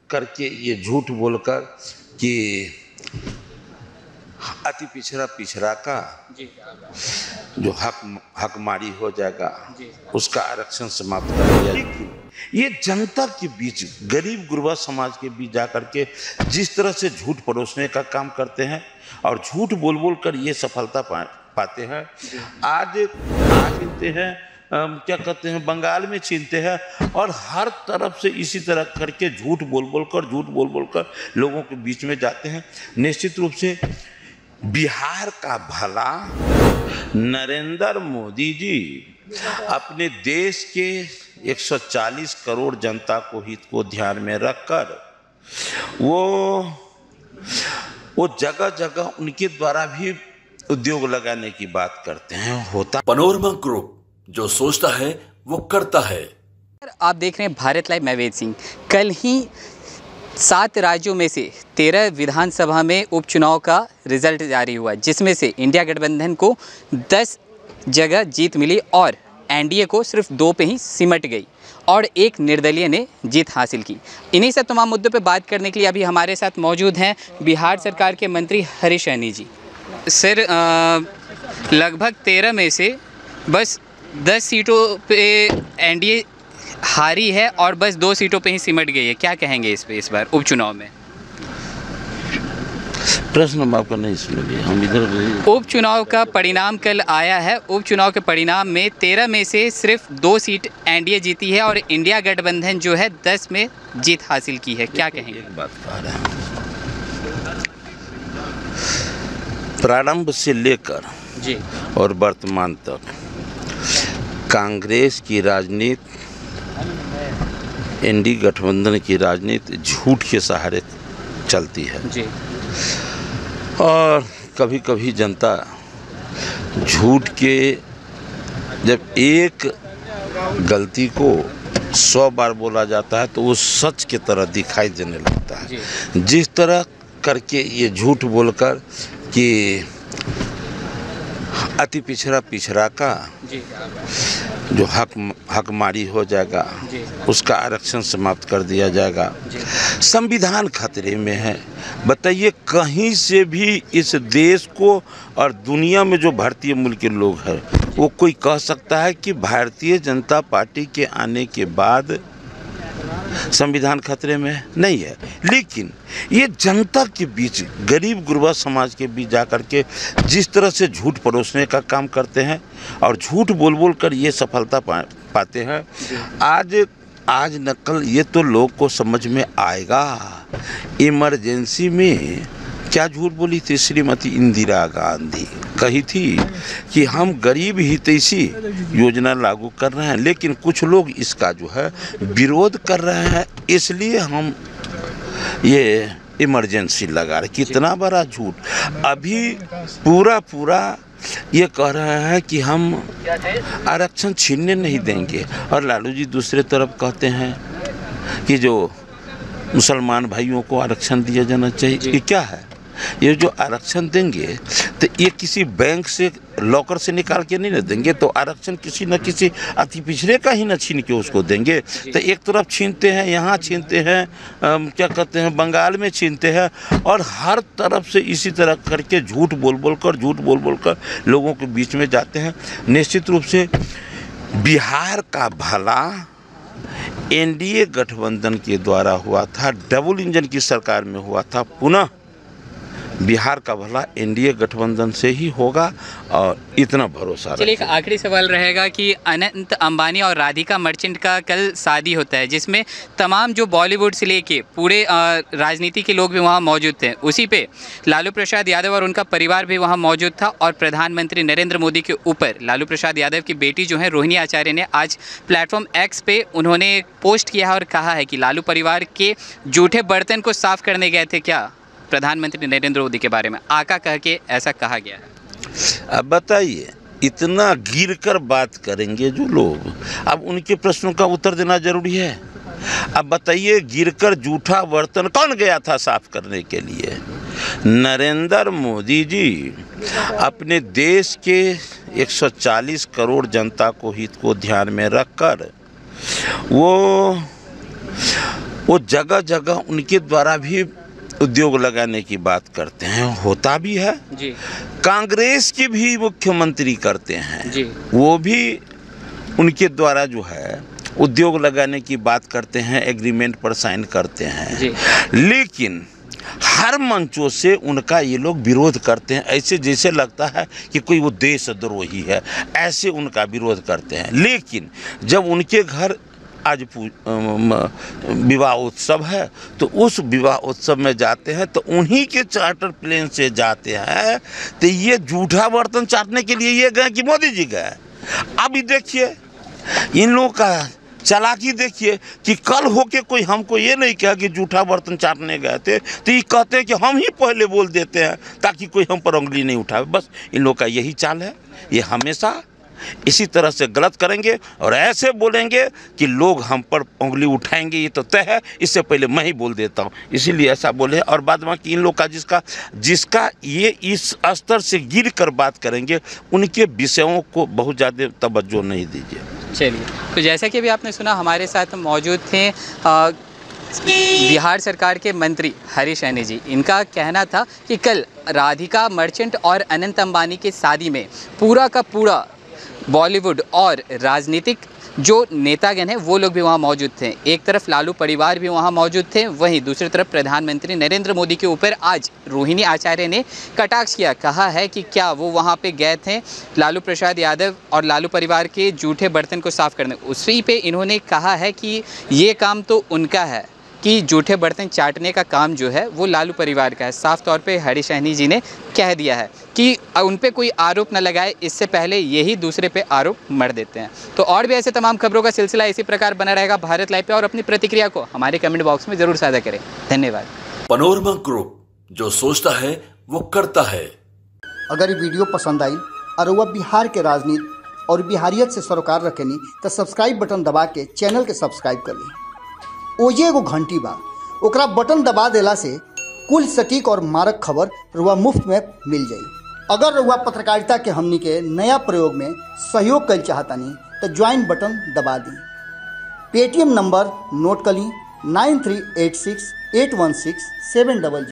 करके ये झूठ बोलकर कि अति पिछड़ा पिछड़ा का जो हकमारी हो जाएगा उसका आरक्षण समाप्त कर दिया। ये जनता के बीच, गरीब गुरबा समाज के बीच जाकर के जिस तरह से झूठ परोसने का काम करते हैं और झूठ बोल बोल कर ये सफलता पाते हैं। आज छीनते हैं, क्या कहते हैं, बंगाल में छीनते हैं और हर तरफ से इसी तरह करके झूठ बोल बोल कर लोगों के बीच में जाते हैं। निश्चित रूप से बिहार का भला नरेंद्र मोदी जी अपने देश के 140 करोड़ जनता को हित को ध्यान में रखकर वो जगह जगह उनके द्वारा भी उद्योग लगाने की बात करते हैं। होता पनोरमा ग्रुप, जो सोचता है वो करता है। आप देख रहे हैं भारत लाइव, मैं वेद सिंह। कल ही 7 राज्यों में से 13 विधानसभा में उपचुनाव का रिजल्ट जारी हुआ, जिसमें से इंडिया गठबंधन को 10 जगह जीत मिली और एनडीए को सिर्फ 2 पे ही सिमट गई और एक निर्दलीय ने जीत हासिल की। इन्हीं सब तमाम मुद्दों पे बात करने के लिए अभी हमारे साथ मौजूद हैं बिहार सरकार के मंत्री हरीश सहनी जी। सर, लगभग 13 में से बस 10 सीटों पे एनडीए हारी है और बस 2 सीटों पे ही सिमट गई है। क्या कहेंगे इस पे, इस बार उपचुनाव में? प्रश्न आपका नहीं सुन लिया, हम इधर। उपचुनाव का परिणाम कल आया है। उपचुनाव के परिणाम में 13 में से सिर्फ 2 सीट एनडीए जीती है और इंडिया गठबंधन जो है 10 में जीत हासिल की है। क्या कहेंगे? एक बात कह रहे हैं, प्रारंभ से लेकर जी और वर्तमान तक कांग्रेस की राजनीति, एनडीए गठबंधन की राजनीति झूठ के सहारे चलती है जी। और कभी कभी जनता झूठ के, जब एक गलती को 100 बार बोला जाता है तो वो सच की तरह दिखाई देने लगता है। जिस तरह करके ये झूठ बोलकर कि अति पिछड़ा पिछड़ा का जो हकमारी हो जाएगा उसका आरक्षण समाप्त कर दिया जाएगा, संविधान खतरे में है। बताइए, कहीं से भी इस देश को और दुनिया में जो भारतीय मूल के लोग हैं वो कोई कह सकता है कि भारतीय जनता पार्टी के आने के बाद संविधान खतरे में नहीं है? लेकिन ये जनता के बीच, गरीब गुरबा समाज के बीच जाकर के जिस तरह से झूठ परोसने का काम करते हैं और झूठ बोल बोल कर ये सफलता पाते हैं। आज नकल ये तो लोग को समझ में आएगा। इमरजेंसी में क्या झूठ बोली थी श्रीमती इंदिरा गांधी? कही थी कि हम गरीब हितैषी योजना लागू कर रहे हैं, लेकिन कुछ लोग इसका जो है विरोध कर रहे हैं, इसलिए हम ये इमरजेंसी लगा रहे। कितना बड़ा झूठ! अभी पूरा ये कह रहे हैं कि हम आरक्षण छीनने नहीं देंगे और लालू जी दूसरे तरफ कहते हैं कि जो मुसलमान भाइयों को आरक्षण दिया जाना चाहिए। ये क्या है? ये जो आरक्षण देंगे तो ये किसी बैंक से, लॉकर से निकाल के नहीं ना देंगे, तो आरक्षण किसी न किसी अति पिछड़े का ही न छीन के उसको देंगे। तो एक तरफ छीनते हैं, यहाँ छीनते हैं, क्या कहते हैं, बंगाल में छीनते हैं और हर तरफ से इसी तरह करके झूठ बोल कर लोगों के बीच में जाते हैं। निश्चित रूप से बिहार का भला एनडीए गठबंधन के द्वारा हुआ था, डबल इंजन की सरकार में हुआ था। पुनः बिहार का भला एनडीए गठबंधन से ही होगा और इतना भरोसा। चलिए, एक आखिरी सवाल रहेगा कि अनंत अंबानी और राधिका मर्चेंट का कल शादी होता है, जिसमें तमाम जो बॉलीवुड से लेके पूरे राजनीति के लोग भी वहाँ मौजूद थे। उसी पे लालू प्रसाद यादव और उनका परिवार भी वहाँ मौजूद था और प्रधानमंत्री नरेंद्र मोदी के ऊपर लालू प्रसाद यादव की बेटी जो है रोहिणी आचार्य ने आज प्लेटफॉर्म एक्स पे उन्होंने पोस्ट किया और कहा है कि लालू परिवार के जूठे बर्तन को साफ करने गए थे क्या प्रधानमंत्री नरेंद्र मोदी के बारे में, आका कह के ऐसा कहा गया है। अब बताइए, इतना गिर कर बात करेंगे जो लोग, अब उनके प्रश्नों का उत्तर देना जरूरी है। अब बताइए, गिरकर जूठा बर्तन कौन गया था साफ करने के लिए? नरेंद्र मोदी जी अपने देश के 140 करोड़ जनता को हित को ध्यान में रखकर वो जगह जगह उनके द्वारा भी उद्योग लगाने की बात करते हैं, होता भी है जी। कांग्रेस के भी मुख्यमंत्री करते हैं जी। वो भी उनके द्वारा जो है उद्योग लगाने की बात करते हैं, एग्रीमेंट पर साइन करते हैं जी। लेकिन हर मंचों से उनका ये लोग विरोध करते हैं, ऐसे जैसे लगता है कि कोई वो देशद्रोही है, ऐसे उनका विरोध करते हैं। लेकिन जब उनके घर आज विवाह उत्सव है तो उस विवाह उत्सव में जाते हैं तो उन्हीं के चार्टर प्लेन से जाते हैं, तो ये झूठा बर्तन चाटने के लिए ये गए कि मोदी जी गए। अभी देखिए इन लोगों का चालाकी देखिए कि कल होके कोई हमको ये नहीं कहा कि झूठा बर्तन चाटने गए थे, तो ये कहते हैं कि हम ही पहले बोल देते हैं ताकि कोई हम पर उंगली नहीं उठाए। बस इन लोग का यही चाल है, ये हमेशा इसी तरह से गलत करेंगे और ऐसे बोलेंगे कि लोग हम पर उंगली उठाएंगे, ये तो तय है, इससे पहले मैं ही बोल देता हूँ, इसीलिए ऐसा बोले। और बाद बाकी इन लोग का जिसका ये इस स्तर से गिर कर बात करेंगे उनके विषयों को बहुत ज़्यादा तवज्जो नहीं दीजिए। चलिए, तो जैसा कि अभी आपने सुना, हमारे साथ मौजूद थे बिहार सरकार के मंत्री हरीश सहनी जी। इनका कहना था कि कल राधिका मर्चेंट और अनंत अंबानी की शादी में पूरा का पूरा बॉलीवुड और राजनीतिक जो नेतागण हैं वो लोग भी वहाँ मौजूद थे। एक तरफ लालू परिवार भी वहाँ मौजूद थे, वहीं दूसरी तरफ प्रधानमंत्री नरेंद्र मोदी के ऊपर आज रोहिणी आचार्य ने कटाक्ष किया। कहा है कि क्या वो वहाँ पे गए थे लालू प्रसाद यादव और लालू परिवार के जूठे बर्तन को साफ करने। उसी पे इन्होंने कहा है कि ये काम तो उनका है, कि जूठे बर्तन चाटने का काम जो है वो लालू परिवार का है। साफ तौर पे हरीश सहनी जी ने कह दिया है कि उन पे कोई आरोप न लगाए, इससे पहले यही दूसरे पे आरोप मर देते हैं। तो और भी ऐसे तमाम खबरों का सिलसिला इसी प्रकार बना रहेगा भारत लाइव पे, और अपनी प्रतिक्रिया को हमारे कमेंट बॉक्स में ज़रूर साझा करें। धन्यवाद। पनोरमा ग्रुप, जो सोचता है वो करता है। अगर ये वीडियो पसंद आई और वह बिहार के राजनीति और बिहारियत से सरोकार रखेनी तो सब्सक्राइब बटन दबा के चैनल के सब्सक्राइब कर ली। ओजे एगो घंटी बा, ओकरा बटन दबा देला से कुल सटीक और मारक खबर रुआ मुफ्त में मिल जाई। अगर रुआ पत्रकारिता के हमनी के नया प्रयोग में सहयोग कर चाहतानी तो ज्वाइन बटन दबा दी। पेटीएम नंबर नोट कर ली 9386816700।